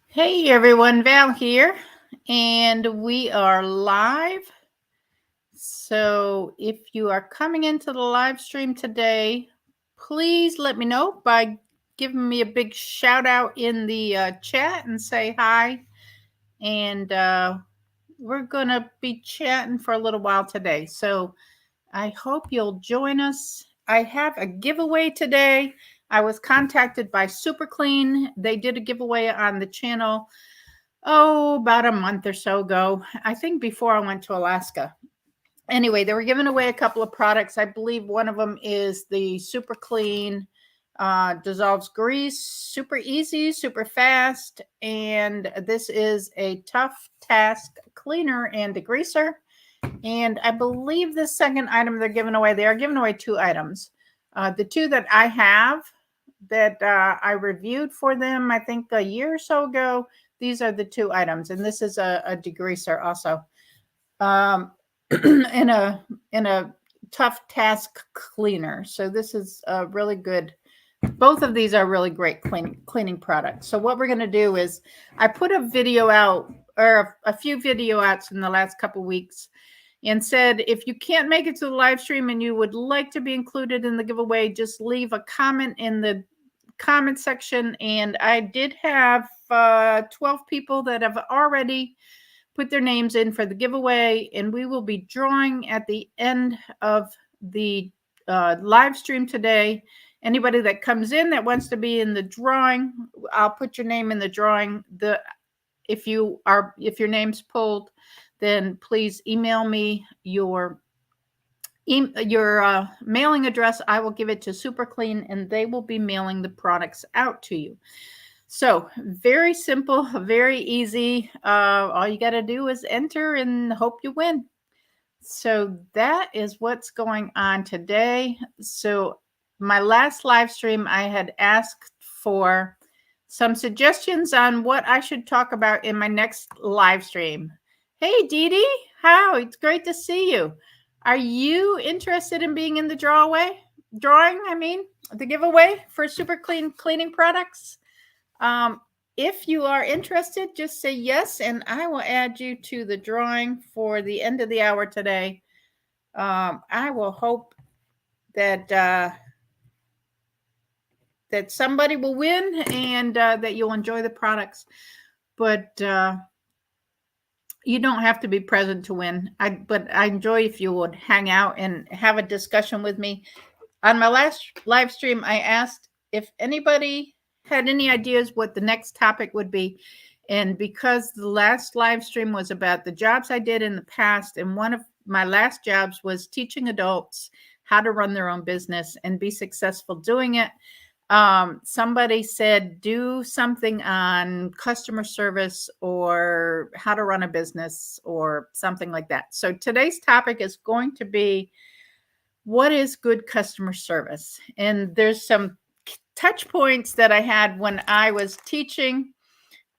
Hey everyone, Val here, and we are live. So if you are coming into the live stream today, please let me know by giving me a big shout out in the chat and say hi. And we're going to be chatting for a little while today. So I hope you'll join us. I have a giveaway today. I was contacted by Super Clean. They did a giveaway on the channel about a month or so ago. I think before I went to Alaska. Anyway, they were giving away a couple of products. I believe one of them is the Super Clean dissolves grease, super easy, super fast. And this is a Tough Task cleaner and degreaser. And I believe the second item they're giving away, they are giving away two items. The two that I have that I reviewed for them, I think a year or so ago, these are the two items. And this is a degreaser also in a Tough Task cleaner. So this is a really good. Both of these are really great cleaning products. So what we're going to do is I put a video out or a few video outs in the last couple of weeks and said, if you can't make it to the live stream and you would like to be included in the giveaway, just leave a comment in the comment section. And I did have 12 people that have already put their names in for the giveaway, and we will be drawing at the end of the live stream today. Anybody that comes in that wants to be in the drawing, I'll put your name in the drawing. If your name's pulled, then please email me your mailing address. I will give it to Super Clean, and they will be mailing the products out to you. So very simple, very easy. All you got to do is enter and hope you win. So that is what's going on today. So my last live stream, I had asked for some suggestions on what I should talk about in my next live stream. Hey, Dee Dee, how? It's great to see you. Are you interested in being in the the giveaway for Super Clean cleaning products? If you are interested, just say yes, and I will add you to the drawing for the end of the hour today. I will hope that that somebody will win and that you'll enjoy the products. But you don't have to be present to win. But I enjoy if you would hang out and have a discussion with me. On my last live stream, I asked if anybody had any ideas what the next topic would be. And because the last live stream was about the jobs I did in the past, and one of my last jobs was teaching adults how to run their own business and be successful doing it. Somebody said, do something on customer service or how to run a business or something like that. So today's topic is going to be, what is good customer service? And there's some touch points that I had when I was teaching.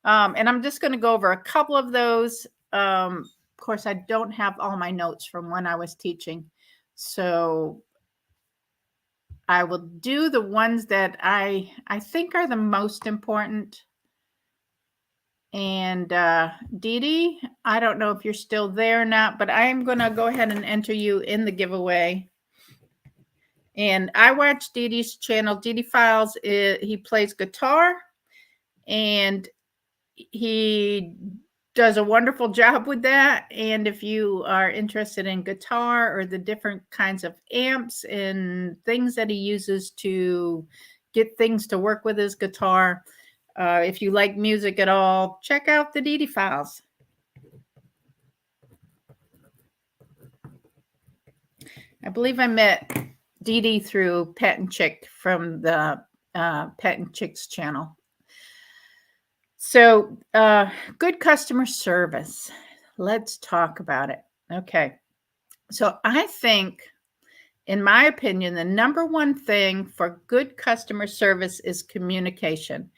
And I'm just going to go over a couple of those. Of course, I don't have all my notes from when I was teaching. So I will do the ones that I think are the most important. And Dee Dee, I don't know if you're still there or not, but I am going to go ahead and enter you in the giveaway. And I watch Dee Dee's channel, Dee Dee Files. He plays guitar, and he does a wonderful job with that. And if you are interested in guitar or the different kinds of amps and things that he uses to get things to work with his guitar, if you like music at all, check out the Dee Dee Files. I believe I met Dee Dee through Pet and Chick from the Pet and Chick's channel. So good customer service. Let's talk about it. Okay. So I think, in my opinion, the number one thing for good customer service is communication.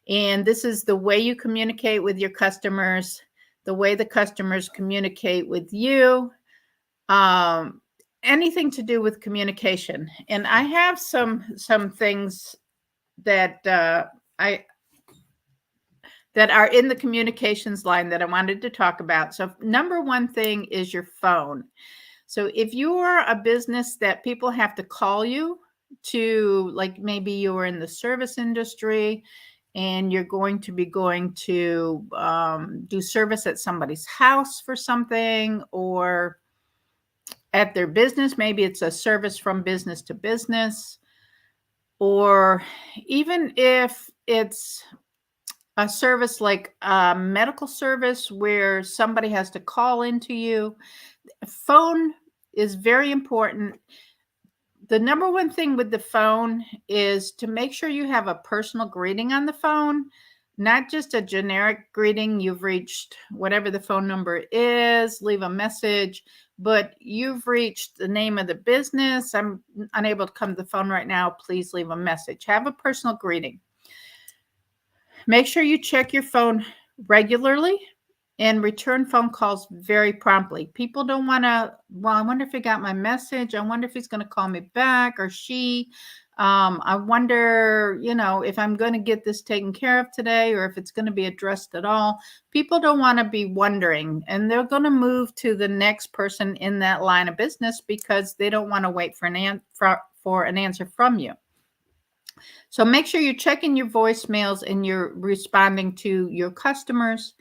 And this is the way you communicate with your customers, the way the customers communicate with you, anything to do with communication. And I have some things that I that are in the communications line that I wanted to talk about. So number one thing is your phone. So if you're a business that people have to call you to, like maybe you're in the service industry and you're going to be going to do service at somebody's house for something, or at their business, maybe it's a service from business to business, or even if it's a service like a medical service where somebody has to call into you, phone is very important. The number one thing with the phone is to make sure you have a personal greeting on the phone, not just a generic greeting. You've reached whatever the phone number is, leave a message, but you've reached the name of the business. I'm unable to come to the phone right now. Please leave a message. Have a personal greeting. Make sure you check your phone regularly and return phone calls very promptly. People don't want to, well, I wonder if he got my message. I wonder if he's going to call me back, or she. I wonder, if I'm going to get this taken care of today, or if it's going to be addressed at all. People don't want to be wondering, and they're going to move to the next person in that line of business because they don't want to wait for an answer from you. So make sure you're checking your voicemails and you're responding to your customers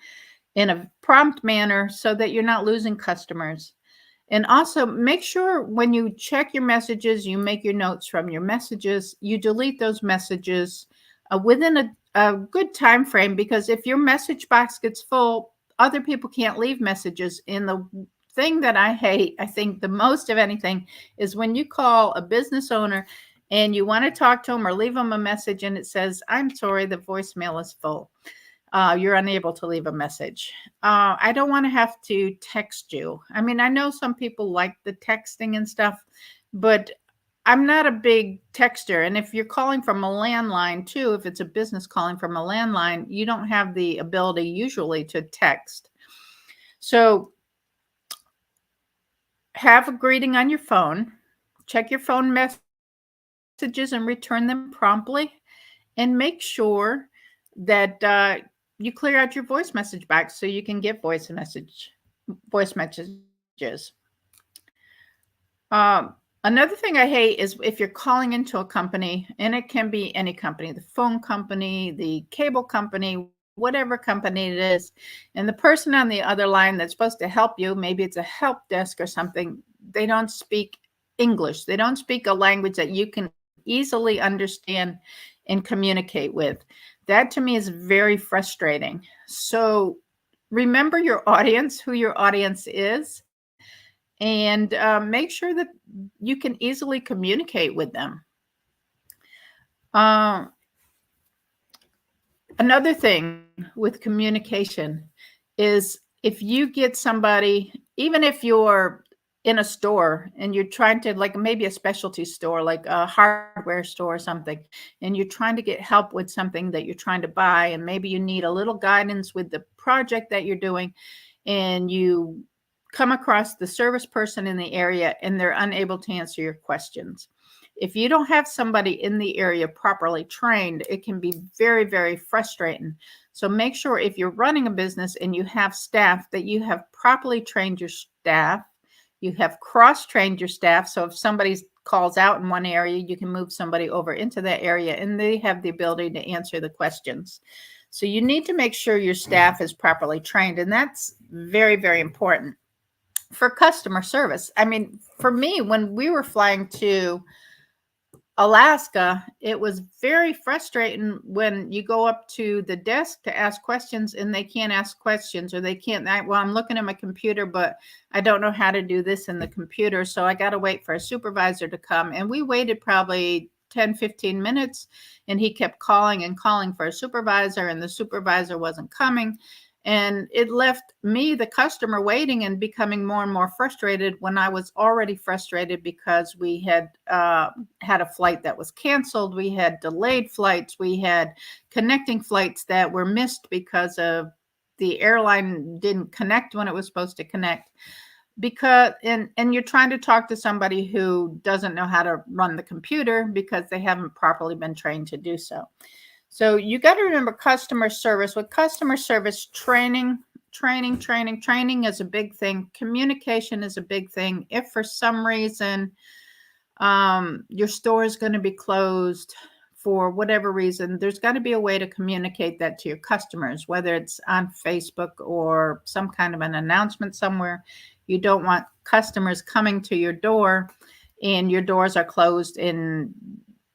in a prompt manner so that you're not losing customers. And also make sure when you check your messages, you make your notes from your messages, you delete those messages within a good time frame, because if your message box gets full, other people can't leave messages. And the thing that I hate, I think the most of anything, is when you call a business owner and you want to talk to them or leave them a message and it says, "I'm sorry, the voicemail is full. You're unable to leave a message." I don't want to have to text you. I mean, I know some people like the texting and stuff, but I'm not a big texter. And if you're calling from a landline too, if it's a business calling from a landline, you don't have the ability usually to text. So have a greeting on your phone, check your phone messages and return them promptly, and make sure that you clear out your voice message box so you can get voice messages. Another thing I hate is if you're calling into a company, and it can be any company, the phone company, the cable company, whatever company it is, and the person on the other line that's supposed to help you, maybe it's a help desk or something, they don't speak English. They don't speak a language that you can easily understand and communicate with. That to me is very frustrating. So remember your audience, who your audience is, and make sure that you can easily communicate with them. Another thing with communication is if you get somebody, even if you're in a store and you're trying to, like maybe a specialty store, like a hardware store or something, and you're trying to get help with something that you're trying to buy, and maybe you need a little guidance with the project that you're doing, and you come across the service person in the area and they're unable to answer your questions. If you don't have somebody in the area properly trained, it can be very, very frustrating. So make sure if you're running a business and you have staff, that you have properly trained your staff. You have cross-trained your staff. So if somebody calls out in one area, you can move somebody over into that area and they have the ability to answer the questions. So you need to make sure your staff is properly trained. And that's very, very important for customer service. I mean, for me, when we were flying to Alaska, it was very frustrating when you go up to the desk to ask questions and they can't ask questions, or they can't, well, I'm looking at my computer, but I don't know how to do this in the computer. So I got to wait for a supervisor to come. And we waited probably 10, 15 minutes and he kept calling and calling for a supervisor, and the supervisor wasn't coming. And it left me, the customer, waiting and becoming more and more frustrated when I was already frustrated because we had had a flight that was canceled. We had delayed flights. We had connecting flights that were missed because of the airline didn't connect when it was supposed to connect. because and you're trying to talk to somebody who doesn't know how to run the computer because they haven't properly been trained to do so. So you got to remember customer service. With customer service, training is a big thing. Communication is a big thing. If for some reason your store is going to be closed for whatever reason, there's got to be a way to communicate that to your customers, whether it's on Facebook or some kind of an announcement somewhere. You don't want customers coming to your door and your doors are closed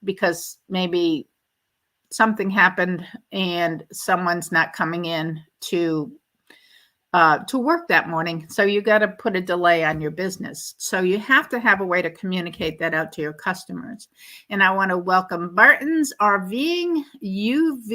because maybe something happened and someone's not coming in to work that morning. So you got to put a delay on your business. So you have to have a way to communicate that out to your customers. And I want to welcome Barton's RVing, Uvalde,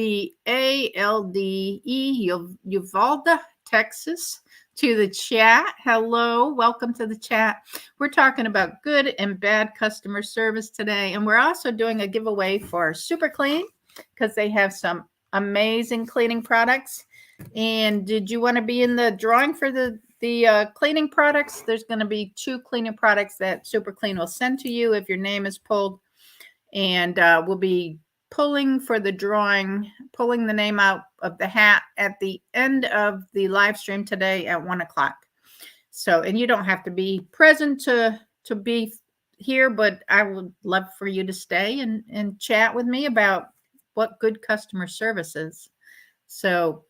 Texas, to the chat. Hello, welcome to the chat. We're talking about good and bad customer service today. And we're also doing a giveaway for Super Clean because they have some amazing cleaning products. And did you want to be in the drawing for the cleaning products? There's going to be 2 cleaning products that Super Clean will send to you if your name is pulled. And we'll be pulling for the drawing, pulling the name out of the hat at the end of the live stream today at 1 o'clock. So, and you don't have to be present to be here, but I would love for you to stay and chat with me about what good customer service is. So,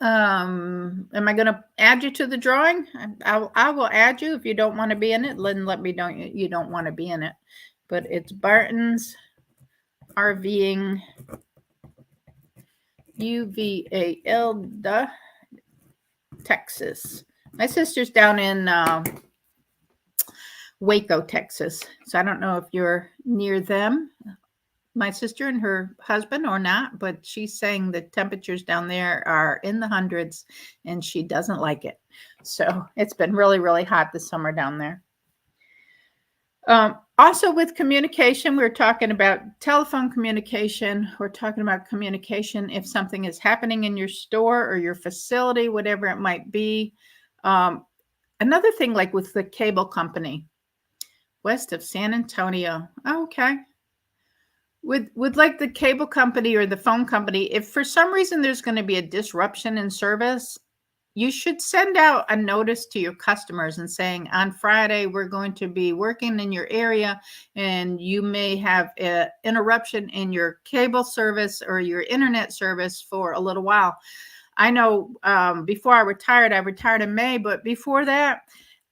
am I going to add you to the drawing? I will add you. If you don't want to be in it, then let me know you don't want to be in it. But it's Barton's RVing, Uvalde, Texas. My sister's down in Waco, Texas. So I don't know if you're near them, my sister and her husband, or not, but she's saying the temperatures down there are in the hundreds and she doesn't like it. So it's been really, really hot this summer down there. Also with communication, we're talking about telephone communication. We're talking about communication if something is happening in your store or your facility, whatever it might be. Another thing, like with the cable company, west of San Antonio. Oh, okay. With like the cable company or the phone company, if for some reason there's going to be a disruption in service, you should send out a notice to your customers and saying, on Friday, we're going to be working in your area and you may have an interruption in your cable service or your internet service for a little while. I know before I retired in May, but before that,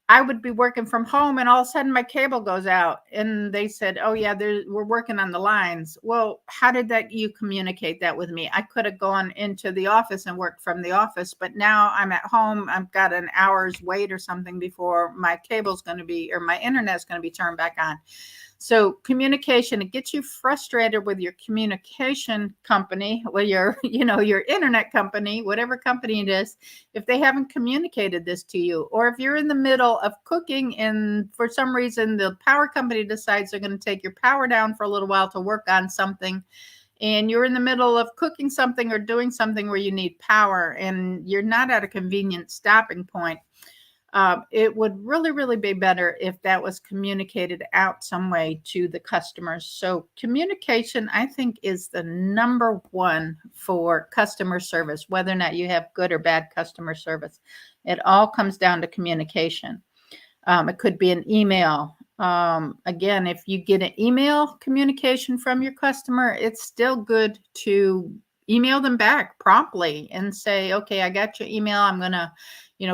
I would be working from home and all of a sudden my cable goes out and they said, oh yeah, we're working on the lines. Well, how did you communicate that with me? I could have gone into the office and worked from the office, but now I'm at home. I've got an hour's wait or something before my cable's going to be, or my internet's going to be turned back on. So communication, it gets you frustrated with your communication company, with your internet company, whatever company it is, if they haven't communicated this to you, or if you're in the middle of cooking and for some reason the power company decides they're going to take your power down for a little while to work on something, and you're in the middle of cooking something or doing something where you need power and you're not at a convenient stopping point. It would really, really be better if that was communicated out some way to the customers. So communication, I think, is the number one for customer service, whether or not you have good or bad customer service. It all comes down to communication. It could be an email. Again, if you get an email communication from your customer, it's still good to email them back promptly and say, okay, I got your email. I'm going to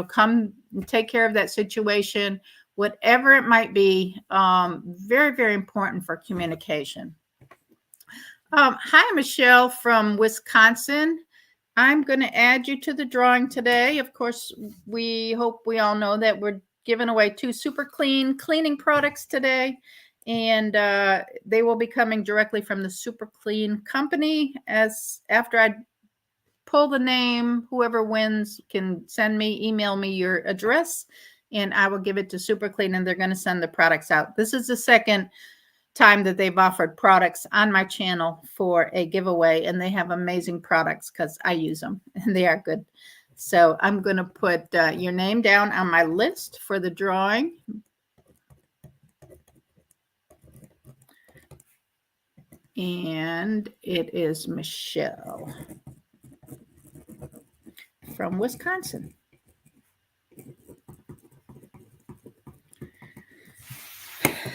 come and take care of that situation, whatever it might be. Very, very important for communication. Hi, Michelle from Wisconsin. I'm going to add you to the drawing today. Of course, we hope we all know that we're giving away 2 super clean cleaning products today. And they will be coming directly from the Super Clean company. As after I pull the name, whoever wins can email me your address, and I will give it to Super Clean, and they're going to send the products out. This is the second time that they've offered products on my channel for a giveaway, and they have amazing products because I use them, and they are good. So I'm going to put your name down on my list for the drawing. And it is Michelle from Wisconsin.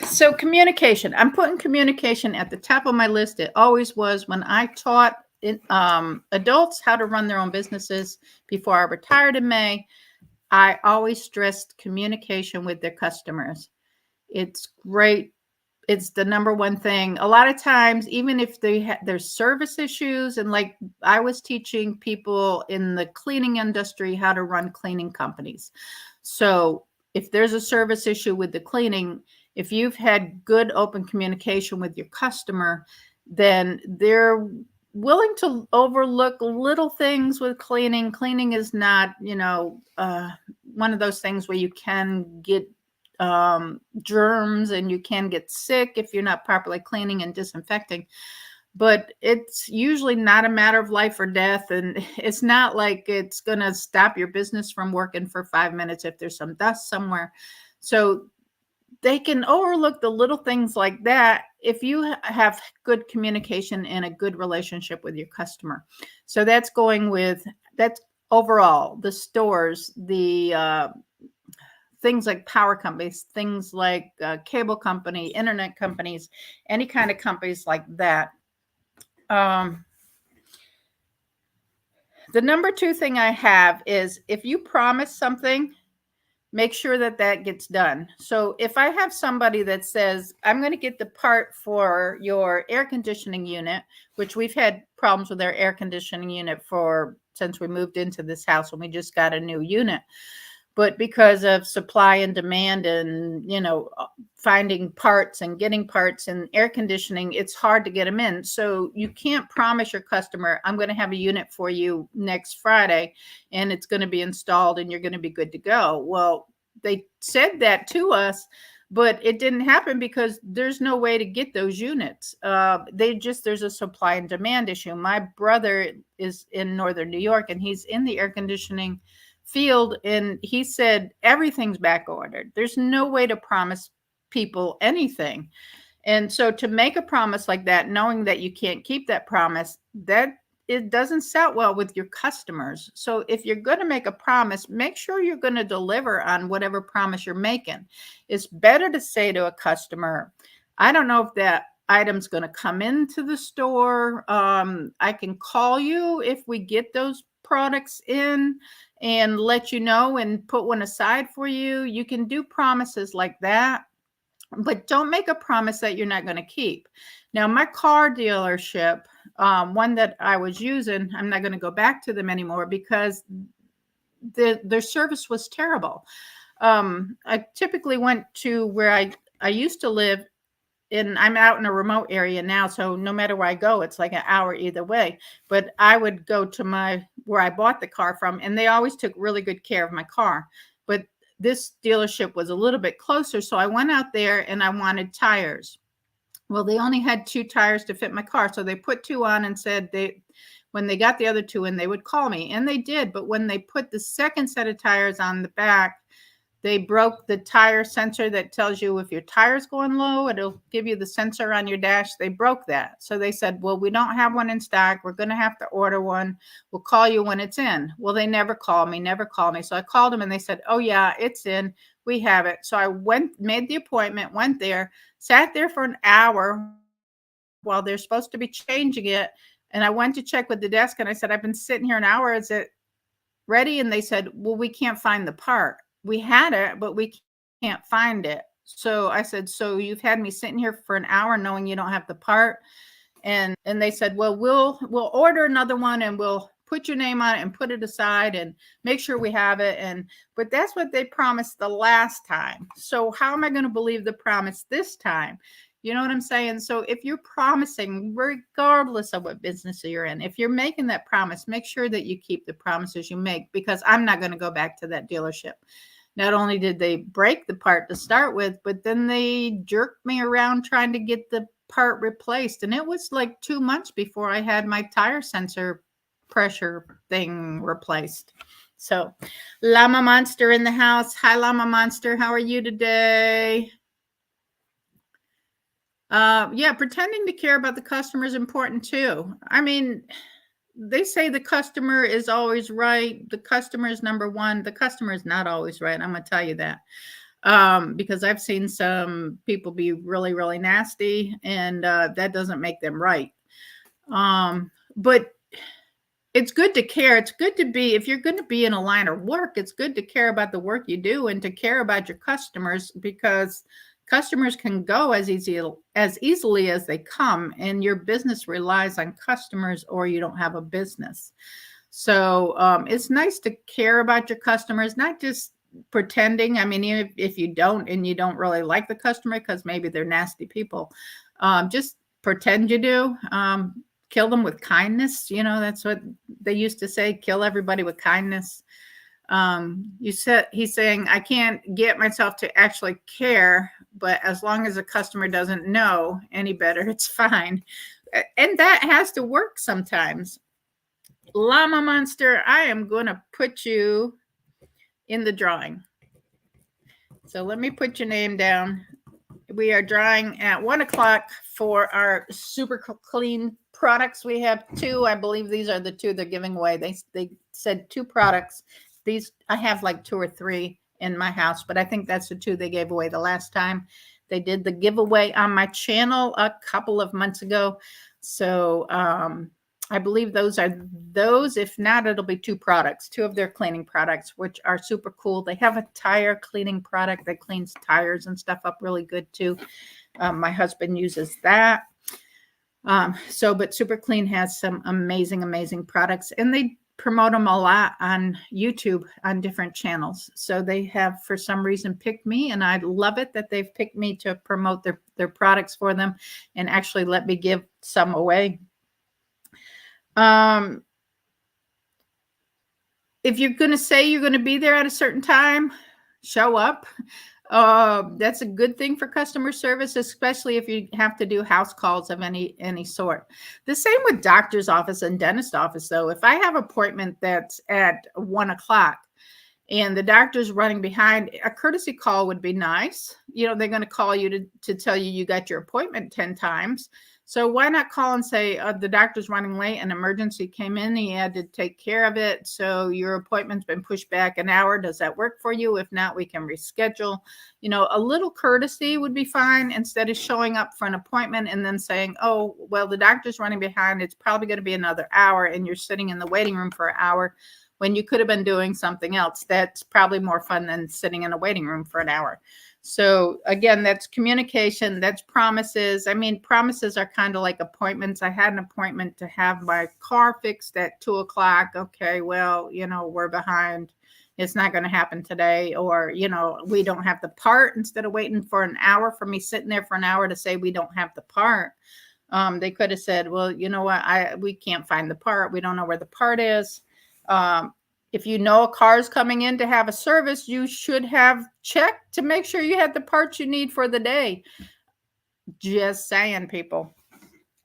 So communication, I'm putting communication at the top of my list. It always was when I taught adults how to run their own businesses before I retired in May. I always stressed communication with their customers. It's great. It's the number one thing. A lot of times, even if there's service issues, and like I was teaching people in the cleaning industry how to run cleaning companies. So if there's a service issue with the cleaning, if you've had good open communication with your customer, then they're willing to overlook little things with cleaning. Cleaning is not, one of those things where you can get germs and you can get sick if you're not properly cleaning and disinfecting. But it's usually not a matter of life or death. And it's not like it's going to stop your business from working for 5 minutes if there's some dust somewhere. So they can overlook the little things like that if you have good communication and a good relationship with your customer. So that's overall the stores, the things like power companies, things like cable company, internet companies, any kind of companies like that. The number 2 thing I have is if you promise something, make sure that gets done. So if I have somebody that says, I'm going to get the part for your air conditioning unit, which we've had problems with our air conditioning unit since we moved into this house when we just got a new unit. But because of supply and demand and, finding parts and getting parts and air conditioning, it's hard to get them in. So you can't promise your customer, I'm going to have a unit for you next Friday and it's going to be installed and you're going to be good to go. Well, they said that to us, but it didn't happen because there's no way to get those units. There's a supply and demand issue. My brother is in Northern New York and he's in the air conditioning field, and he said everything's back ordered. There's no way to promise people anything. And so to make a promise like that, knowing that you can't keep that promise, that it doesn't sit well with your customers. So if you're going to make a promise, make sure you're going to deliver on whatever promise you're making. It's better to say to a customer, I don't know if that item's going to come into the store. I can call you if we get those products in and let you know and put one aside for you. You can do promises like that, but don't make a promise that you're not going to keep. Now, my car dealership, one that I was using, I'm not going to go back to them anymore because their service was terrible. I typically went to where I used to live, and I'm out in a remote area now, so no matter where I go, it's like an hour either way. But I would go to where I bought the car from, and they always took really good care of my car. But this dealership was a little bit closer, so I went out there and I wanted tires. Well, they only had 2 tires to fit my car, so they put 2 on and said when they got the other 2 in, they would call me, and they did. But when they put the second set of tires on the back, they broke the tire sensor that tells you if your tire's going low, it'll give you the sensor on your dash. They broke that. So they said, well, we don't have one in stock. We're going to have to order one. We'll call you when it's in. Well, they never called me. So I called them and they said, oh, yeah, it's in. We have it. So I made the appointment, went there, sat there for an hour while they're supposed to be changing it. And I went to check with the desk and I said, I've been sitting here an hour. Is it ready? And they said, well, we can't find the part. We had it, but we can't find it. So I said, so you've had me sitting here for an hour knowing you don't have the part? And they said, well, we'll order another one and we'll put your name on it and put it aside and make sure we have it. But that's what they promised the last time. So how am I going to believe the promise this time? You know what I'm saying? So if you're promising, regardless of what business you're in, if you're making that promise, make sure that you keep the promises you make, because I'm not going to go back to that dealership. Not only did they break the part to start with, but then they jerked me around trying to get the part replaced. And it was like 2 months before I had my tire sensor pressure thing replaced. So Llama Monster in the house. Hi, Llama Monster. How are you today? Yeah, pretending to care about the customer is important too. I mean, they say the customer is always right. The customer is number one. The customer is not always right. I'm going to tell you that. Because I've seen some people be really, really nasty, and that doesn't make them right. But it's good to care. It's good to be, if you're going to be in a line of work, it's good to care about the work you do and to care about your customers, because customers can go as easily as they come, and your business relies on customers or you don't have a business. So it's nice to care about your customers, not just pretending. I mean, even if you don't and you don't really like the customer because maybe they're nasty people, just pretend you do. Kill them with kindness. You know, that's what they used to say, kill everybody with kindness. He's saying, I can't get myself to actually care, but as long as a customer doesn't know any better, it's fine. And that has to work sometimes. Llama Monster, I am going to put you in the drawing. So let me put your name down. We are drawing at 1 o'clock for our super clean products. We have 2. I believe these are the 2 they're giving away. They said 2 products. These, I have like 2 or 3 in my house, but I think that's the 2 they gave away the last time. They did the giveaway on my channel a couple of months ago. So I believe those are those. If not, it'll be 2 products, 2 of their cleaning products, which are super cool. They have a tire cleaning product that cleans tires and stuff up really good too. My husband uses that. But Super Clean has some amazing, amazing products, and they promote them a lot on YouTube on different channels. So they have, for some reason, picked me, and I love it that they've picked me to promote their products for them and actually let me give some away. If you're going to say you're going to be there at a certain time, show up. That's a good thing for customer service, especially if you have to do house calls of any sort. The same with doctor's office and dentist office, though. If I have an appointment that's at 1 o'clock and the doctor's running behind, a courtesy call would be nice. You know, they're going to call you to tell you got your appointment 10 times. So why not call and say, the doctor's running late, an emergency came in, he had to take care of it, so your appointment's been pushed back an hour. Does that work for you? If not, we can reschedule. You know, a little courtesy would be fine, instead of showing up for an appointment and then saying, oh, well, the doctor's running behind, it's probably going to be another hour, and you're sitting in the waiting room for an hour when you could have been doing something else. That's probably more fun than sitting in a waiting room for an hour. So again, that's communication, that's promises. I mean, promises are kind of like appointments. I had an appointment to have my car fixed at 2 o'clock. Okay, well, you know, we're behind. It's not going to happen today. Or, you know, we don't have the part. Instead of waiting for an hour for me sitting there for an hour to say we don't have the part, they could have said, well, you know what, we can't find the part. We don't know where the part is. If you know a car is coming in to have a service, you should have checked to make sure you had the parts you need for the day. Just saying, people.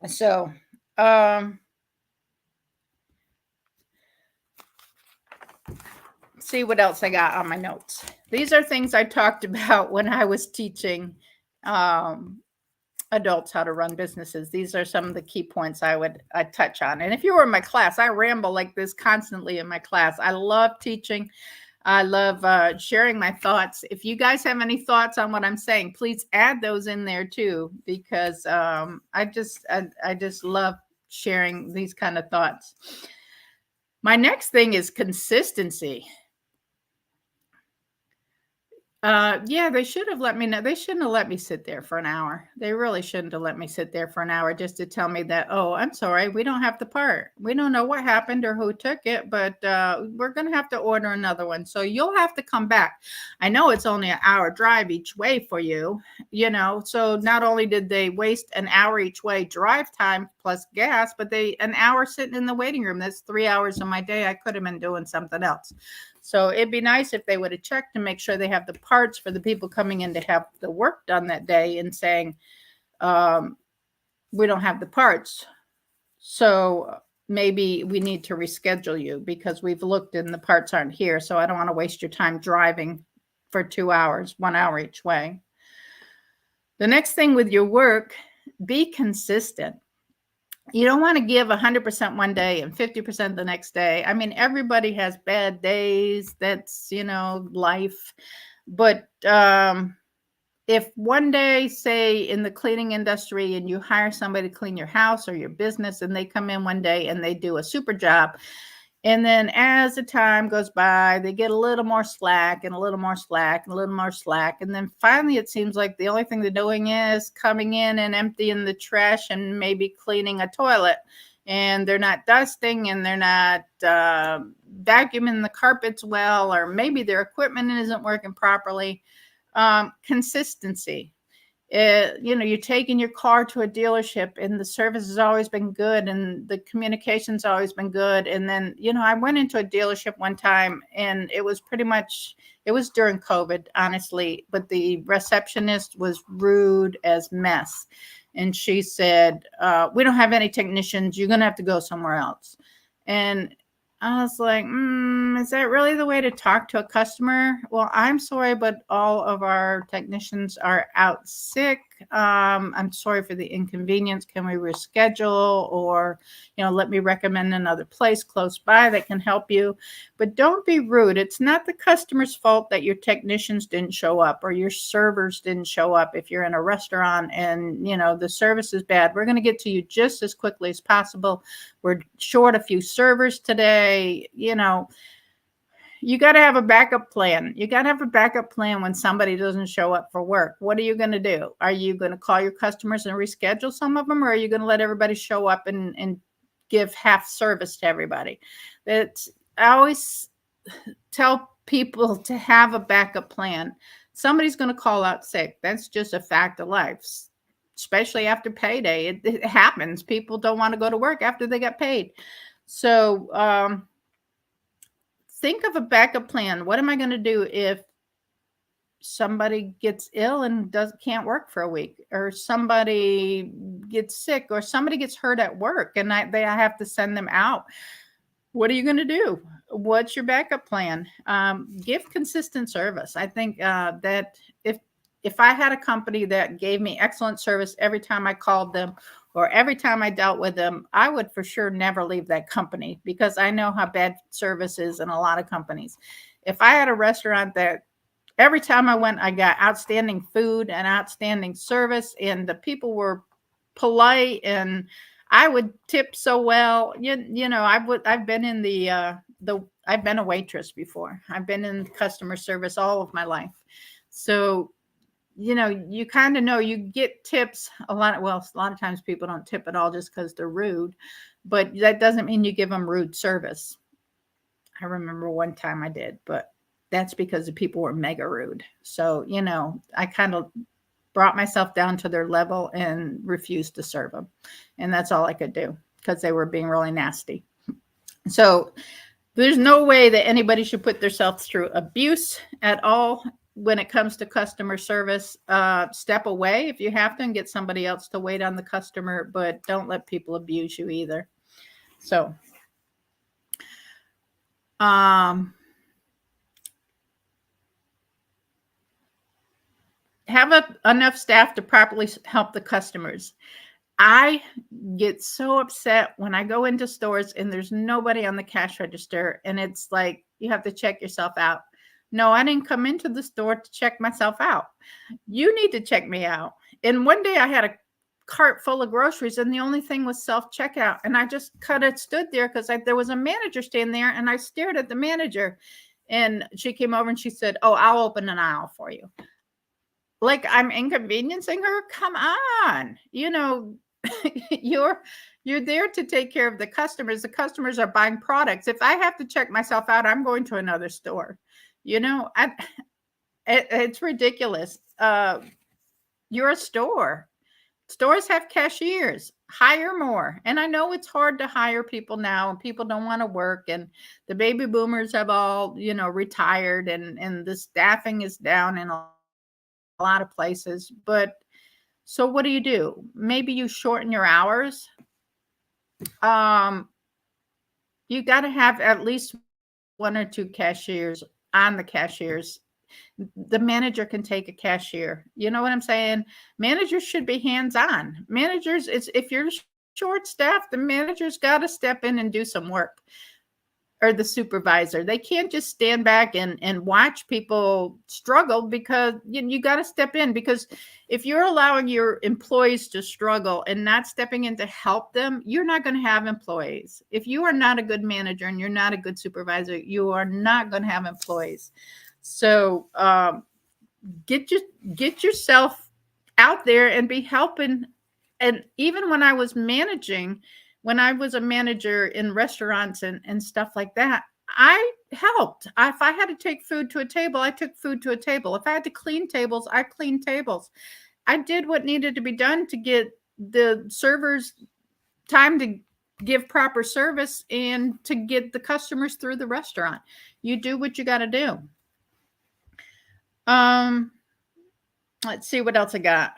So, see what else I got on my notes. These are things I talked about when I was teaching adults how to run businesses. These are some of the key points I touch on. And if you were in my class, I ramble like this constantly in my class. I love teaching. I love sharing my thoughts. If you guys have any thoughts on what I'm saying, please add those in there too, because I just love sharing these kind of thoughts. My next thing is consistency. Yeah, they should have let me know. They shouldn't have let me sit there for an hour. They really shouldn't have let me sit there for an hour just to tell me that, oh, I'm sorry, we don't have the part. We don't know what happened or who took it, but we're going to have to order another one. So you'll have to come back. I know it's only an hour drive each way for you, you know. So not only did they waste an hour each way drive time plus gas, but an hour sitting in the waiting room. That's 3 hours of my day. I could have been doing something else. So it'd be nice if they would have checked to make sure they have the parts for the people coming in to have the work done that day, and saying, we don't have the parts. So maybe we need to reschedule you because we've looked and the parts aren't here. So I don't want to waste your time driving for 2 hours, 1 hour each way. The next thing with your work, be consistent. You don't want to give 100% one day and 50% the next day. I mean, everybody has bad days. That's, life. But if one day, say in the cleaning industry, and you hire somebody to clean your house or your business, and they come in one day and they do a super job, and then as the time goes by, they get a little more slack and a little more slack and a little more slack. And then finally, it seems like the only thing they're doing is coming in and emptying the trash and maybe cleaning a toilet. And they're not dusting and they're not vacuuming the carpets well, or maybe their equipment isn't working properly. Consistency. You're taking your car to a dealership and the service has always been good and the communication's always been good. And then, I went into a dealership one time and it was during COVID, honestly, but the receptionist was rude as mess. And she said, we don't have any technicians. You're going to have to go somewhere else. And I was like, is that really the way to talk to a customer? Well, I'm sorry, but all of our technicians are out sick. I'm sorry for the inconvenience. Can we reschedule, or, let me recommend another place close by that can help you? But don't be rude. It's not the customer's fault that your technicians didn't show up or your servers didn't show up. If you're in a restaurant and, the service is bad, we're going to get to you just as quickly as possible. We're short a few servers today. You got to have a backup plan. You got to have a backup plan when somebody doesn't show up for work. What are you going to do? Are you going to call your customers and reschedule some of them, or are you going to let everybody show up and give half service to everybody? I always tell people to have a backup plan. Somebody's going to call out sick. That's just a fact of life, especially after payday. It happens. People don't want to go to work after they get paid. So think of a backup plan. What am I going to do if somebody gets ill and can't work for a week, or somebody gets sick, or somebody gets hurt at work and I have to send them out? What are you going to do? What's your backup plan? Give consistent service. I think that if I had a company that gave me excellent service every time I called them or every time I dealt with them, I would for sure never leave that company, because I know how bad service is in a lot of companies. If I had a restaurant that every time I went, I got outstanding food and outstanding service, and the people were polite, and I would tip so well. I've been in I've been a waitress before. I've been in customer service all of my life. So, you kind of know you get tips a lot. Well, a lot of times people don't tip at all just because they're rude, but that doesn't mean you give them rude service. I remember one time I did, but that's because the people were mega rude. So, I kind of brought myself down to their level and refused to serve them. And that's all I could do because they were being really nasty. So there's no way that anybody should put themselves through abuse at all when it comes to customer service. Step away if you have to and get somebody else to wait on the customer, but don't let people abuse you either. So, have enough staff to properly help the customers. I get so upset when I go into stores and there's nobody on the cash register, and it's like you have to check yourself out. No, I didn't come into the store to check myself out. You need to check me out. And one day I had a cart full of groceries and the only thing was self-checkout. And I just stood there because there was a manager standing there, and I stared at the manager, and she came over and she said, "Oh, I'll open an aisle for you." Like I'm inconveniencing her? Come on. You're there to take care of the customers. The customers are buying products. If I have to check myself out, I'm going to another store. It's ridiculous. You're a store. Stores have cashiers. Hire more. And I know it's hard to hire people now, and people don't want to work, and the baby boomers have all, retired, and the staffing is down in a lot of places. But so what do? Maybe you shorten your hours. You got to have at least one or two cashiers on the cashiers. The manager can take a cashier. You know what I'm saying? Managers should be hands-on. Managers, it's if you're short staffed, the manager's got to step in and do some work, or the supervisor. They can't just stand back and watch people struggle, because you got to step in, because if you're allowing your employees to struggle and not stepping in to help them, you're not going to have employees. If you are not a good manager and you're not a good supervisor, you are not going to have employees. So get yourself out there and be helping. And even when I was managing, when I was a manager in restaurants and stuff like that, I helped. If I had to take food to a table, I took food to a table. If I had to clean tables, I cleaned tables. I did what needed to be done to get the servers time to give proper service and to get the customers through the restaurant. You do what you got to do. Let's see what else I got.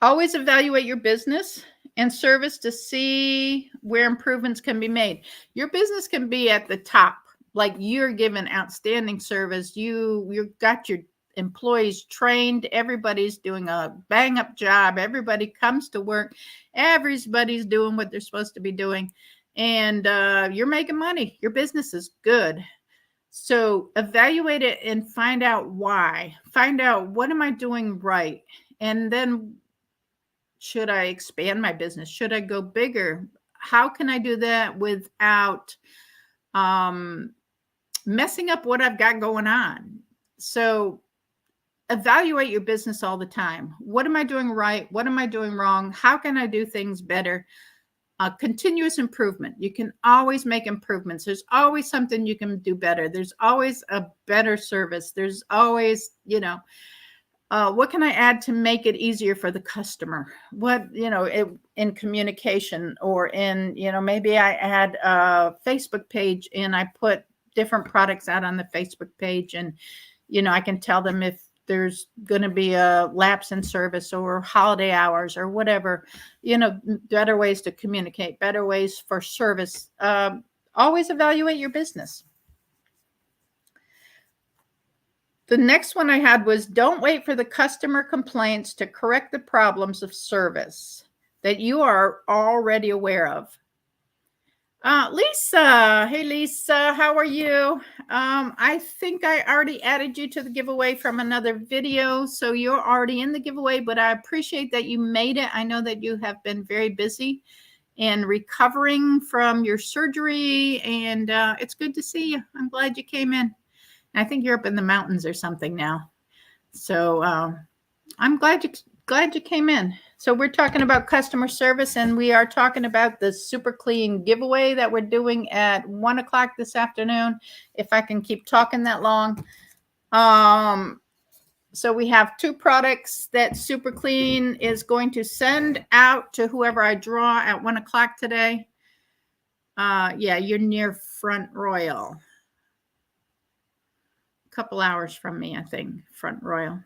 Always evaluate your business and service to see where improvements can be made. Your business can be at the top, like you're giving outstanding service. You've got your employees trained. Everybody's doing a bang up job. Everybody comes to work. Everybody's doing what they're supposed to be doing. And you're making money. Your business is good. So evaluate it and find out why. Find out, what am I doing right? And then, should I expand my business? Should I go bigger? How can I do that without messing up what I've got going on? So evaluate your business all the time. What am I doing right? What am I doing wrong? How can I do things better? Continuous improvement. You can always make improvements. There's always something you can do better. There's always a better service. There's always, what can I add to make it easier for the customer? What, in communication, or in, maybe I add a Facebook page and I put different products out on the Facebook page, and, I can tell them if there's going to be a lapse in service or holiday hours or whatever, better ways to communicate, better ways for service. Always evaluate your business. The next one I had was, don't wait for the customer complaints to correct the problems of service that you are already aware of. Lisa. Hey, Lisa, how are you? I think I already added you to the giveaway from another video, so you're already in the giveaway, but I appreciate that you made it. I know that you have been very busy and recovering from your surgery, and it's good to see you. I'm glad you came in. I think you're up in the mountains or something now. So I'm glad you came in. So we're talking about customer service, and we are talking about the Super Clean giveaway that we're doing at 1 o'clock this afternoon, if I can keep talking that long. So we have 2 products that Super Clean is going to send out to whoever I draw at 1 o'clock today. Yeah, you're near Front Royal. Couple hours from me, I think. Front Royal.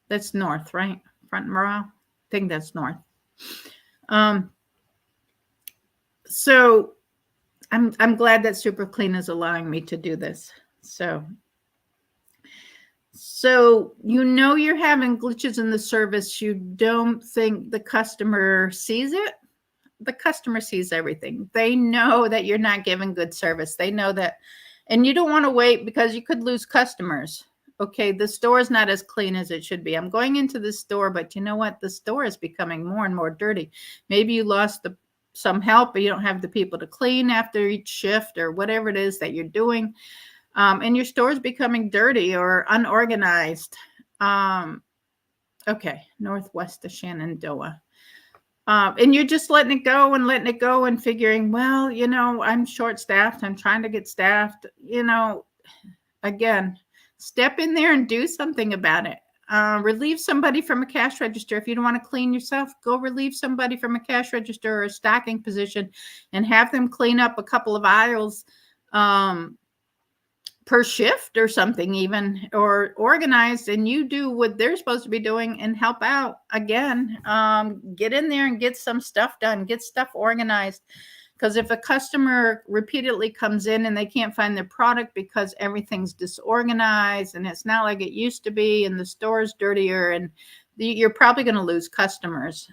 That's north, right? Front Royal. I think that's north. So I'm glad that Super Clean is allowing me to do this. So you're having glitches in the service. You don't think the customer sees it. The customer sees everything. They know that you're not giving good service. They know that. And you don't want to wait, because you could lose customers. Okay, the store is not as clean as it should be. I'm going into the store, but you know what? The store is becoming more and more dirty. Maybe you lost some help, but you don't have the people to clean after each shift or whatever it is that you're doing. And your store is becoming dirty or unorganized. Okay, northwest of Shenandoah. And you're just letting it go and figuring, well, I'm short-staffed. I'm trying to get staffed. Again, step in there and do something about it. Relieve somebody from a cash register. If you don't want to clean yourself, go relieve somebody from a cash register or a stocking position and have them clean up a couple of aisles. per shift or something, even, or organized, and you do what they're supposed to be doing and help out again. Get in there and get some stuff done, get stuff organized. Because if a customer repeatedly comes in and they can't find their product because everything's disorganized and it's not like it used to be and the store's dirtier, and you're probably going to lose customers.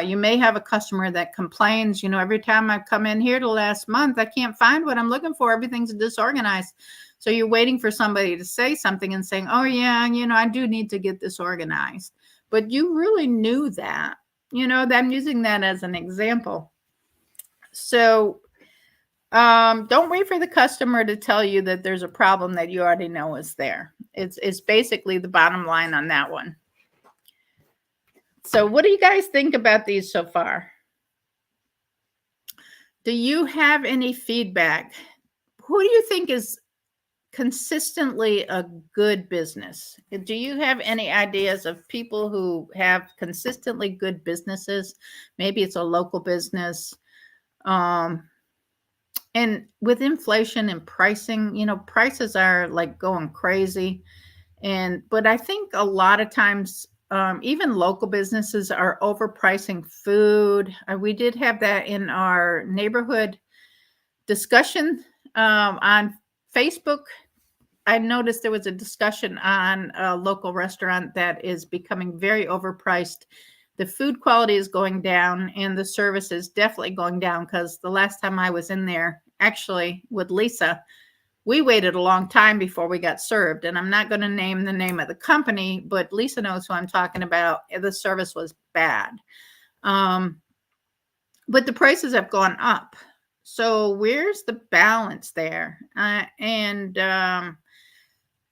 You may have a customer that complains, every time I've come in here the last month, I can't find what I'm looking for. Everything's disorganized. So you're waiting for somebody to say something and saying, oh, yeah, I do need to get this organized. But you really knew that. I'm using that as an example. So don't wait for the customer to tell you that there's a problem that you already know is there. It's basically the bottom line on that one. So what do you guys think about these so far? Do you have any feedback? Who do you think is consistently a good business? Do you have any ideas of people who have consistently good businesses? Maybe it's a local business. And with inflation and pricing, prices are like going crazy. But I think a lot of times, even local businesses are overpricing food. We did have that in our neighborhood discussion on Facebook. I noticed there was a discussion on a local restaurant that is becoming very overpriced. The food quality is going down and the service is definitely going down, because the last time I was in there, actually with Lisa, we waited a long time before we got served. And I'm not going to name the name of the company, but Lisa knows who I'm talking about. The service was bad. But the prices have gone up. So where's the balance there?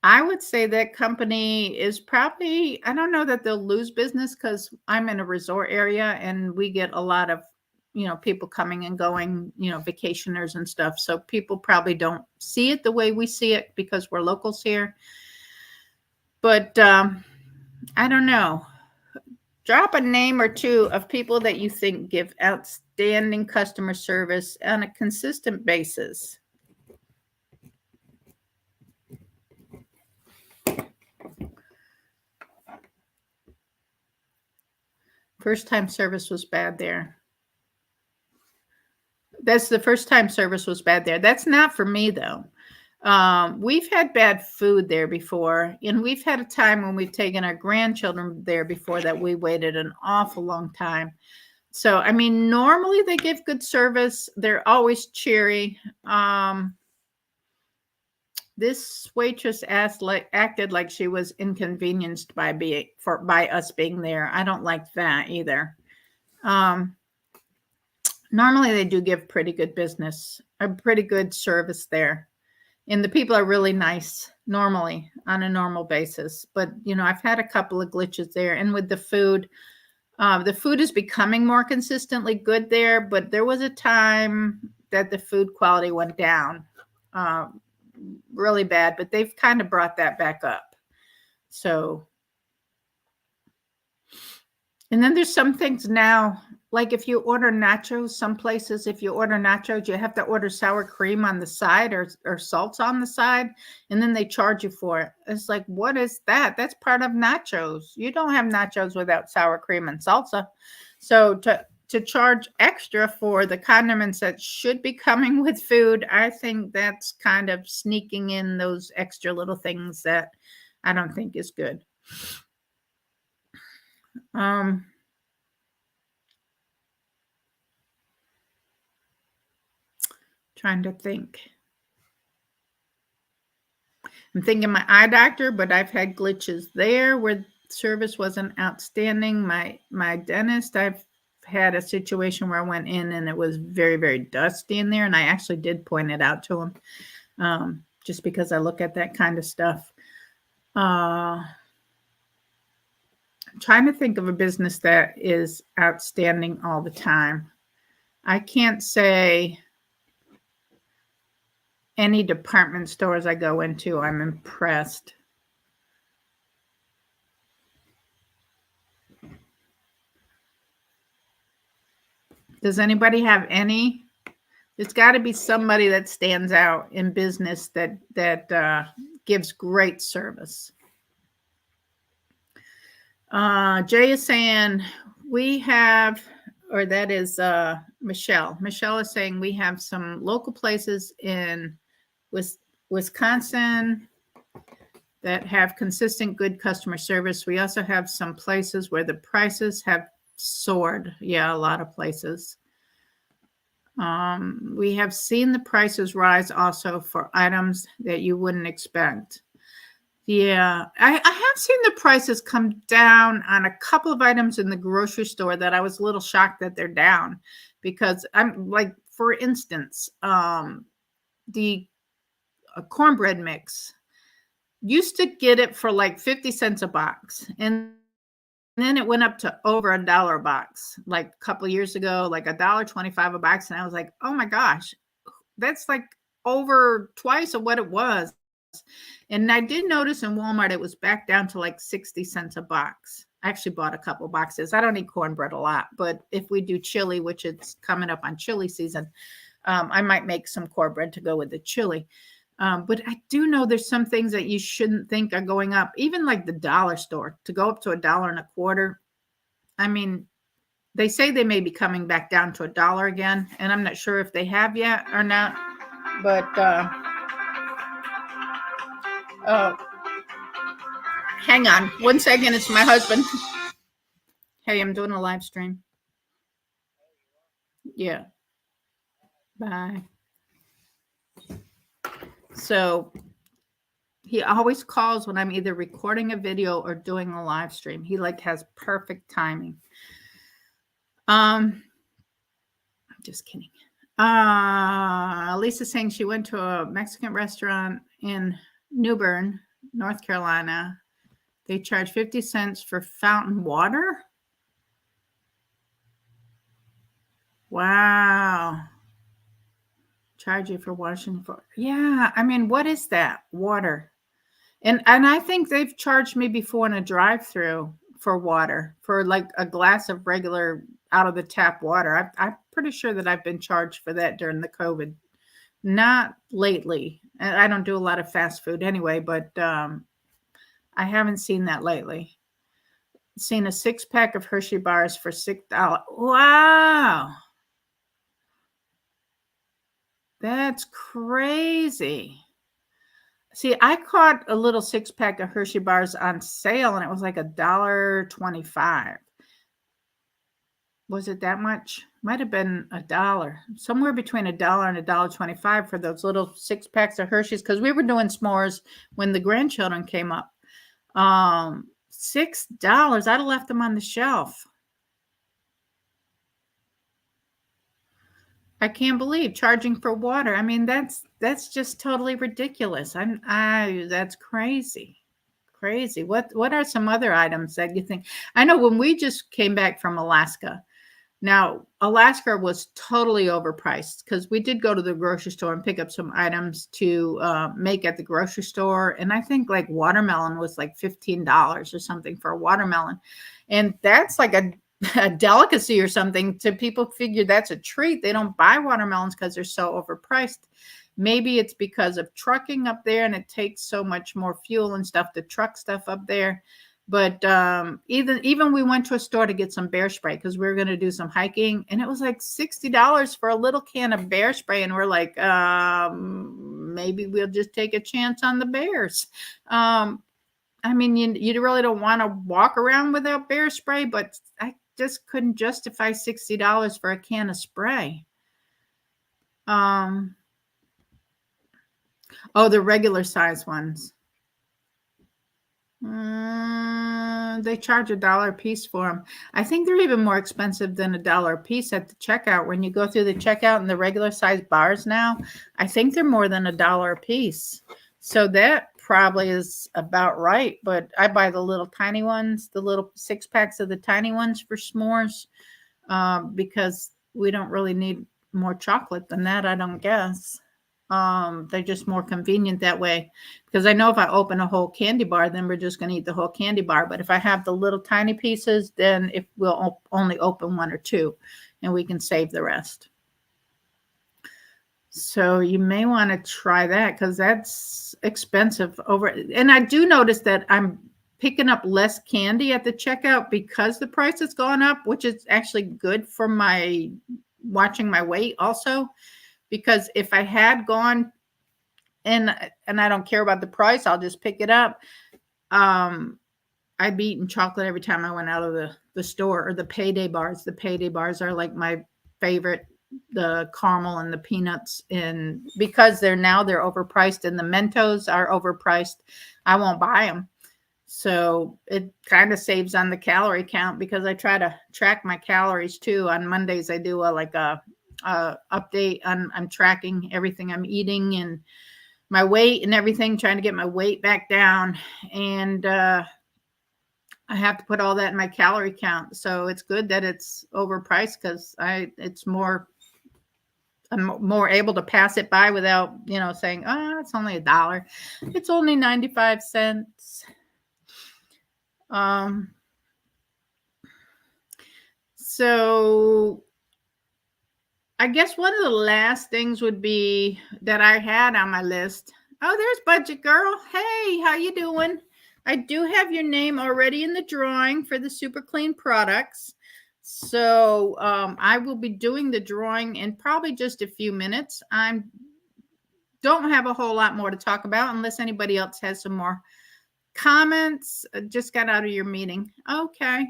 I would say that company is probably, I don't know that they'll lose business, because I'm in a resort area and we get a lot of, people coming and going, vacationers and stuff. So people probably don't see it the way we see it because we're locals here. But I don't know. Drop a name or two of people that you think give outstanding customer service on a consistent basis. First time service was bad there. That's the first time service was bad there. That's not for me, though. We've had bad food there before, and we've had a time when we've taken our grandchildren there before that we waited an awful long time. So, I mean, normally they give good service. They're always cheery. This waitress acted like she was inconvenienced by us being there. I don't like that either. Normally they do give pretty good business, a pretty good service there. And the people are really nice normally on a normal basis. But, I've had a couple of glitches there. And with the food is becoming more consistently good there. But there was a time that the food quality went down really bad. But they've kind of brought that back up. So, and then there's some things now, like if you order nachos, some places, if you order nachos, you have to order sour cream on the side or salts on the side, and then they charge you for it. It's like, what is that? That's part of nachos. You don't have nachos without sour cream and salsa. So to charge extra for the condiments that should be coming with food, I think that's kind of sneaking in those extra little things that I don't think is good. Trying to think. I'm thinking my eye doctor, but I've had glitches there where service wasn't outstanding. My dentist, I've had a situation where I went in and it was very, very dusty in there, and I actually did point it out to him, just because I look at that kind of stuff. I'm trying to think of a business that is outstanding all the time. I can't say any department stores I go into, I'm impressed. Does anybody have any? There's got to be somebody that stands out in business that gives great service. Jay is saying we have, or that is Michelle. Michelle is saying we have some local places in Wisconsin that have consistent good customer service. We also have some places where the prices have soared. Yeah, a lot of places. We have seen the prices rise also for items that you wouldn't expect. Yeah, I have seen the prices come down on a couple of items in the grocery store that I was a little shocked that they're down, because I'm like, for instance, the cornbread mix. Used to get it for like 50 cents a box, and then it went up to over $1 a box, like a couple of years ago, like $1.25 a box. And I was like, oh my gosh, that's like over twice of what it was. And I did notice in Walmart, it was back down to like 60 cents a box. I actually bought a couple boxes. I don't eat cornbread a lot, but if we do chili, which it's coming up on chili season, I might make some cornbread to go with the chili. But I do know there's some things that you shouldn't think are going up, even like the dollar store, to go up to $1.25. I mean, they say they may be coming back down to $1 again, and I'm not sure if they have yet or not. But hang on 1 second. It's my husband. Hey, I'm doing a live stream. Yeah. Bye. So he always calls when I'm either recording a video or doing a live stream. He like has perfect timing. Just kidding. Lisa's saying she went to a Mexican restaurant in New Bern, North Carolina. They charge 50 cents for fountain water. Wow. Charge you for washing for. Yeah, I mean, what is that? Water. And I think they've charged me before in a drive-through for water, for like a glass of regular out of the tap water. I'm pretty sure that I've been charged for that during the COVID. Not lately. I don't do a lot of fast food anyway, but I haven't seen that lately. Seen a 6-pack of Hershey bars for $6. Wow. That's crazy. See, I caught a little 6-pack of Hershey bars on sale, and it was like $1.25. Was it that much? Might have been $1. Somewhere between $1 and $1.25 for those little 6-packs of Hershey's, because we were doing s'mores when the grandchildren came up. $6. I'd have left them on the shelf. I can't believe charging for water. I mean, that's just totally ridiculous. That's crazy. Crazy. What are some other items that you think? I know when we just came back from Alaska. Now, Alaska was totally overpriced, because we did go to the grocery store and pick up some items to make at the grocery store. And I think like watermelon was like $15 or something for a watermelon. And that's like a delicacy or something. To people figure that's a treat. They don't buy watermelons because they're so overpriced. Maybe it's because of trucking up there, and it takes so much more fuel and stuff to truck stuff up there. But even we went to a store to get some bear spray, because we were going to do some hiking, and it was like $60 for a little can of bear spray. And we're like, maybe we'll just take a chance on the bears. I mean, you really don't want to walk around without bear spray, but I just couldn't justify $60 for a can of spray. Oh, the regular size ones. They charge $1 a piece for them. I think they're even more expensive than $1 a piece at the checkout. When you go through the checkout and the regular size bars now, I think they're more than $1 a piece. So that probably is about right. But I buy the little tiny ones, the little 6-packs of the tiny ones for s'mores, because we don't really need more chocolate than that, I don't guess. They're just more convenient that way, because I know if I open a whole candy bar, then we're just going to eat the whole candy bar. But if I have the little tiny pieces, then we'll only open 1 or 2, and we can save the rest. So you may want to try that because that's expensive over. And I do notice that I'm picking up less candy at the checkout because the price has gone up, which is actually good for my watching my weight also. Because if I had gone and I don't care about the price, I'll just pick it up. I'd be eating chocolate every time I went out of the store, or the payday bars. The payday bars are like my favorite, the caramel and the peanuts. And because they're overpriced, and the Mentos are overpriced, I won't buy them. So it kind of saves on the calorie count because I try to track my calories too. On Mondays, I do a update on, I'm tracking everything I'm eating and my weight and everything, trying to get my weight back down. And I have to put all that in my calorie count. So it's good that it's overpriced because I'm more able to pass it by without, saying, oh, it's only $1. It's only 95 cents. So I guess one of the last things would be that I had on my list. Oh, there's Budget Girl. Hey, how you doing? I do have your name already in the drawing for the Super Clean products. So I will be doing the drawing in probably just a few minutes. I don't have a whole lot more to talk about unless anybody else has some more comments. Just got out of your meeting. Okay.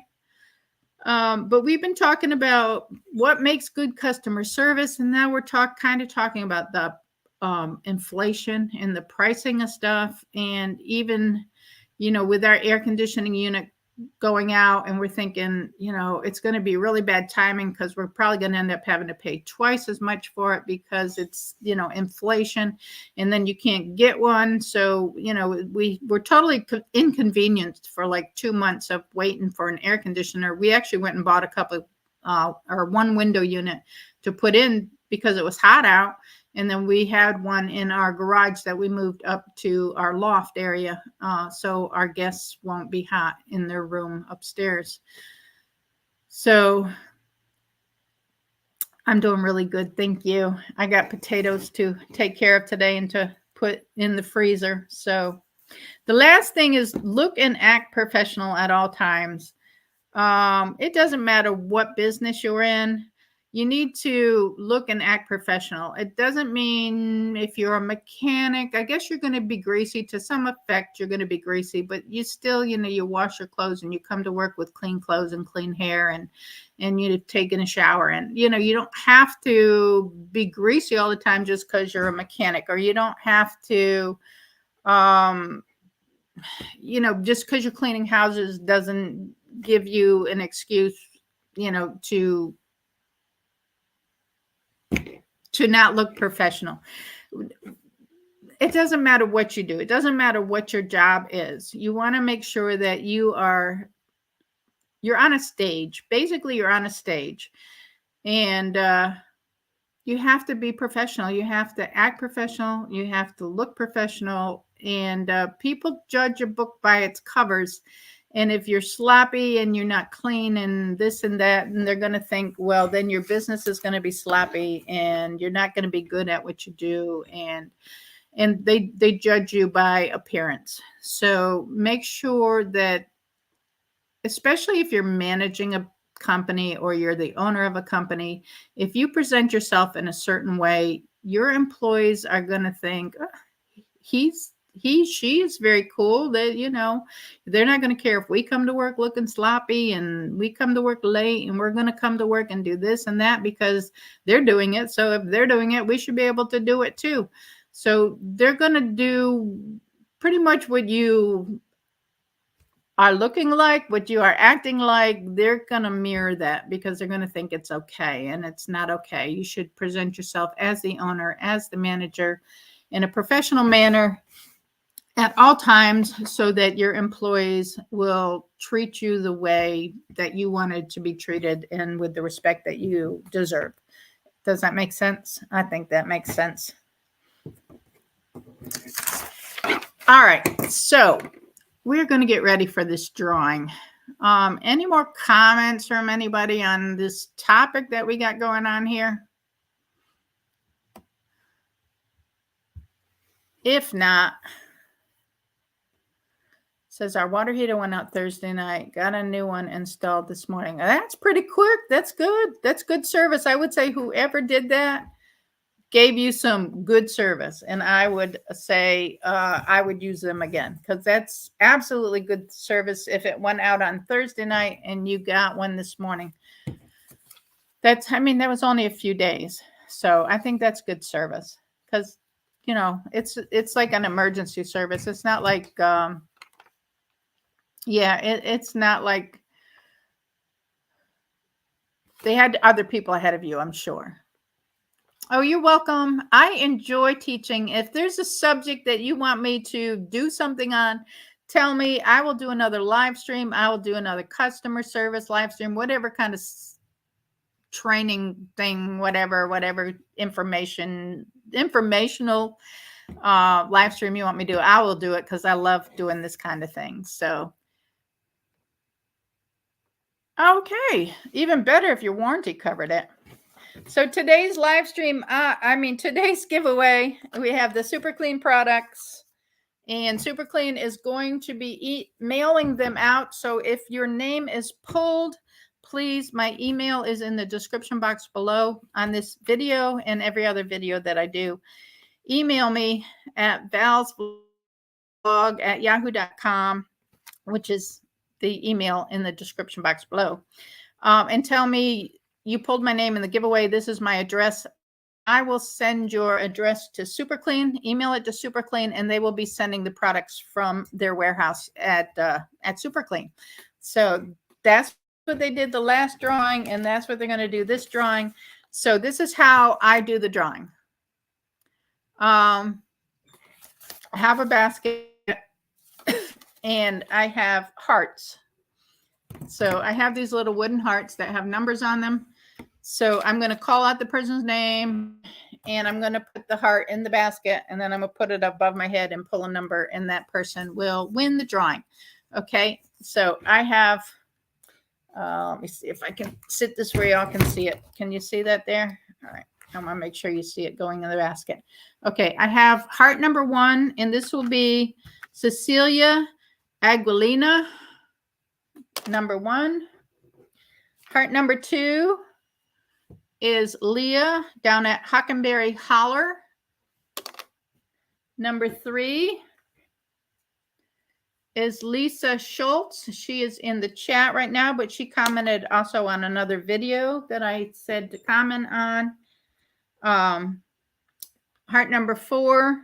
But we've been talking about what makes good customer service, and now we're talking about the inflation and the pricing of stuff, and even with our air conditioning unit going out, and we're thinking it's going to be really bad timing because we're probably going to end up having to pay twice as much for it because it's inflation, and then you can't get one. So we're totally inconvenienced for like 2 months of waiting for an air conditioner. We actually went and bought a couple or one window unit to put in because it was hot out. And then we had one in our garage that we moved up to our loft area, so our guests won't be hot in their room upstairs. So I'm doing really good. Thank you. I got potatoes to take care of today and to put in the freezer. So the last thing is look and act professional at all times. It doesn't matter what business you're in. You need to look and act professional. It doesn't mean if you're a mechanic, I guess you're going to be greasy to some effect. You're going to be greasy, but you still, you wash your clothes and you come to work with clean clothes and clean hair, and you've taken a shower, and, you don't have to be greasy all the time just because you're a mechanic, or you don't have to, just because you're cleaning houses doesn't give you an excuse, to not look professional. It doesn't matter what you do. It doesn't matter what your job is. You want to make sure that you're on a stage. Basically, you're on a stage, and you have to be professional. You have to act professional. You have to look professional, and people judge a book by its covers. And if you're sloppy and you're not clean and this and that, and they're going to think, well, then your business is going to be sloppy and you're not going to be good at what you do. And they judge you by appearance. So make sure that, especially if you're managing a company or you're the owner of a company, if you present yourself in a certain way, your employees are going to think, oh, she is very cool. That they're not going to care if we come to work looking sloppy and we come to work late, and we're going to come to work and do this and that because they're doing it. So if they're doing it, we should be able to do it too. So they're going to do pretty much what you are looking like, what you are acting like. They're going to mirror that because they're going to think it's okay, and it's not okay. You should present yourself as the owner, as the manager, in a professional manner at all times, so that your employees will treat you the way that you wanted to be treated and with the respect that you deserve. Does that make sense? I think that makes sense. All right, so we're going to get ready for this drawing. Any more comments from anybody on this topic that we got going on here? If not, says our water heater went out Thursday night. Got a new one installed this morning. That's pretty quick. That's good. That's good service. I would say whoever did that gave you some good service, and I would say I would use them again, because that's absolutely good service. If it went out on Thursday night and you got one this morning, that was only a few days. So I think that's good service, because it's like an emergency service. It's not like it's not like they had other people ahead of you, I'm sure. Oh, you're welcome. I enjoy teaching. If there's a subject that you want me to do something on, tell me. I will do another live stream. I will do another customer service live stream, whatever kind of training thing, whatever informational live stream you want me to do. I will do it, because I love doing this kind of thing. So, okay. Even better if your warranty covered it. So today's live stream, today's giveaway, we have the Super Clean products, and Super Clean is going to be mailing them out. So if your name is pulled, please, my email is in the description box below on this video and every other video that I do. Email me at valsblog@yahoo.com, which is the email in the description box below, and tell me you pulled my name in the giveaway. This is my address. I will send your address to Super Clean, email it to Super Clean, and they will be sending the products from their warehouse at Super Clean. So that's what they did the last drawing, and that's what they're going to do this drawing. So this is how I do the drawing. I have a basket, and I have hearts. So I have these little wooden hearts that have numbers on them. So I'm going to call out the person's name, and I'm going to put the heart in the basket, and then I'm going to put it above my head and pull a number, and that person will win the drawing. Okay. So I have, let me see if I can sit this where y'all can see it. Can you see that there? All right. I want to make sure you see it going in the basket. Okay. I have heart number 1, and this will be Cecilia Aguilina, number 1. Heart number 2 is Leah down at Hockenberry Holler. Number 3 is Lisa Schultz. She is in the chat right now, but she commented also on another video that I said to comment on. Heart number 4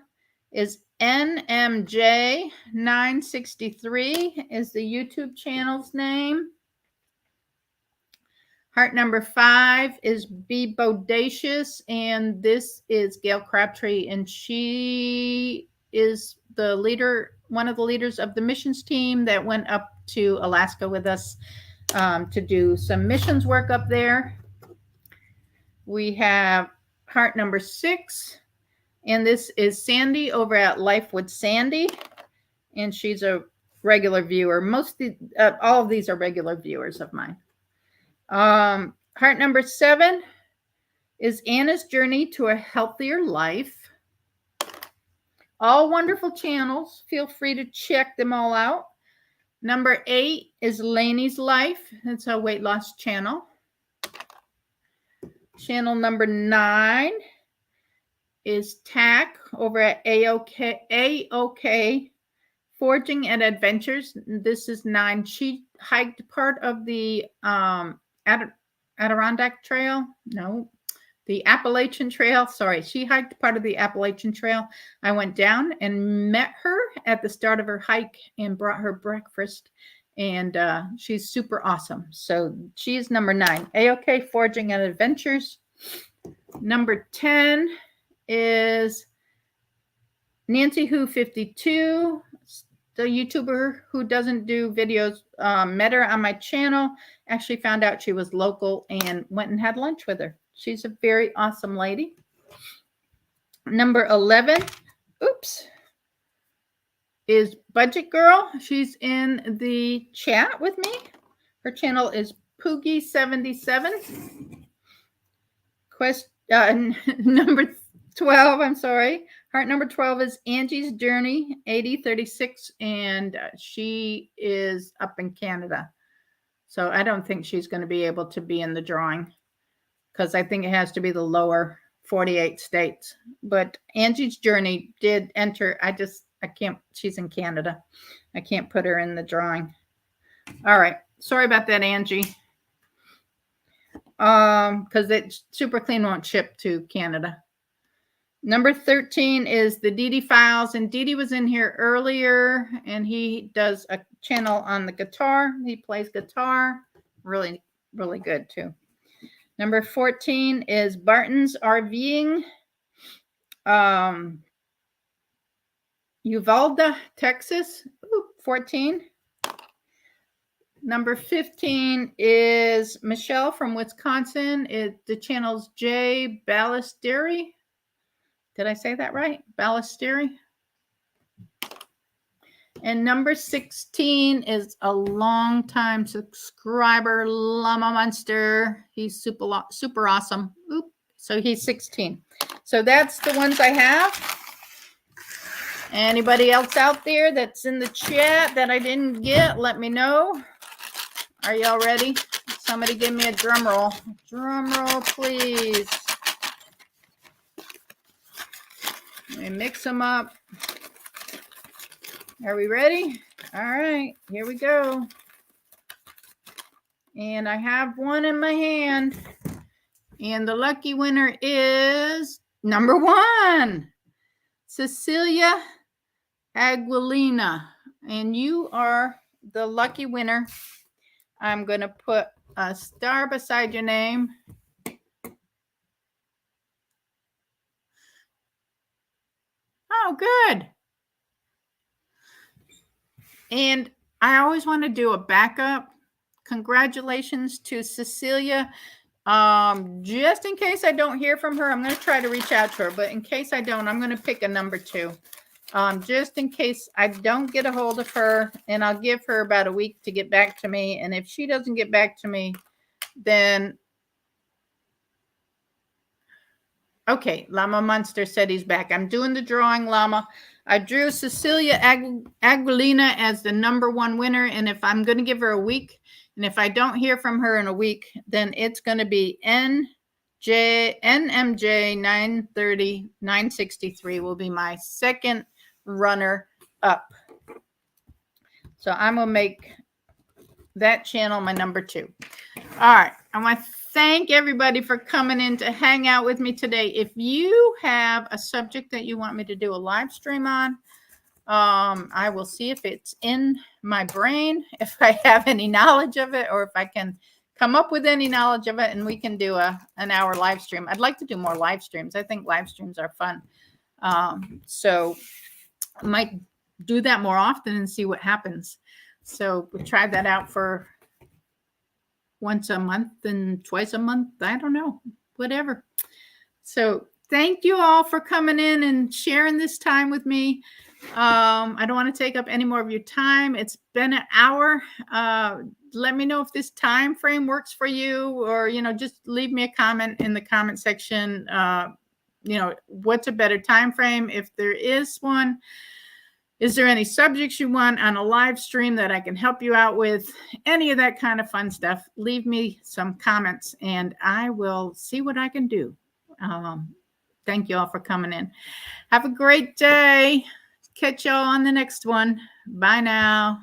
is NMJ963 is the YouTube channel's name. Heart number 5 is Be Bodacious, and this is Gail Crabtree, and she is the leader, one of the leaders of the missions team that went up to Alaska with us to do some missions work up there. We have heart number 6, and this is Sandy over at Life with Sandy, and she's a regular viewer. All of these are regular viewers of mine. Heart number 7 is Anna's Journey to a Healthier Life. All wonderful channels. Feel free to check them all out. Number 8 is Lainey's Life. It's a weight loss channel. Channel number 9 is TAC over at AOK Forging and Adventures. This is 9. She hiked part of the Adirondack Trail. No, the Appalachian Trail. Sorry, she hiked part of the Appalachian Trail. I went down and met her at the start of her hike and brought her breakfast. And she's super awesome. So she's number 9. AOK Forging and Adventures. Number 10 is Nancy Who 52, the YouTuber who doesn't do videos. Met her on my channel. Actually found out she was local and went and had lunch with her. She's a very awesome lady. Number 11, is Budget Girl. She's in the chat with me. Her channel is Poogie77. Number 12, I'm sorry. Heart number 12 is Angie's Journey, 8036, and she is up in Canada. So I don't think she's going to be able to be in the drawing because I think it has to be the lower 48 states. But Angie's Journey did enter. I can't, she's in Canada. I can't put her in the drawing. All right. Sorry about that, Angie. Because it Super Clean won't ship to Canada. Number 13 is the Dee Dee Files, and Dee Dee was in here earlier, and he does a channel on the guitar. He plays guitar. Really, really good, too. Number 14 is Barton's RVing. Uvalde, Texas. Ooh, 14. Number 15 is Michelle from Wisconsin. The channel's J Ballesteri. Did I say that right? Ballesteri. And number 16 is a long-time subscriber, Llama Monster. He's super awesome. Oop. So he's 16. So that's the ones I have. Anybody else out there that's in the chat that I didn't get, let me know. Are y'all ready? Somebody give me a drum roll. Drum roll, please. Let me mix them up. Are we ready? All right, here we go. And I have one in my hand. And the lucky winner is number 1, Cecilia Aguilina. And you are the lucky winner. I'm going to put a star beside your name. Oh, good. And I always want to do a backup. Congratulations to Cecilia. Just in case I don't hear from her, I'm going to try to reach out to her. But in case I don't, I'm going to pick a number 2. Just in case I don't get a hold of her, and I'll give her about a week to get back to me. And if she doesn't get back to me, then okay, Llama Monster said he's back. I'm doing the drawing, Llama. I drew Cecilia Aguilina as the number 1 winner, and if I'm going to give her a week, and if I don't hear from her in a week, then it's going to be NMJ 930 963 will be my second runner up. So I'm going to make that channel my number 2. All right. I want to thank everybody for coming in to hang out with me today. If you have a subject that you want me to do a live stream on, I will see if it's in my brain, if I have any knowledge of it, or if I can come up with any knowledge of it, and we can do an hour live stream. I'd like to do more live streams. I think live streams are fun. So I might do that more often and see what happens. So we'll try that out for once a month and twice a month. I don't know, whatever. So thank you all for coming in and sharing this time with me. I don't want to take up any more of your time. It's been an hour. Let me know if this time frame works for you, or, just leave me a comment in the comment section. What's a better time frame? If there is one, is there any subjects you want on a live stream that I can help you out with? Any of that kind of fun stuff, leave me some comments and I will see what I can do. Thank you all for coming in. Have a great day. Catch y'all on the next one. Bye now.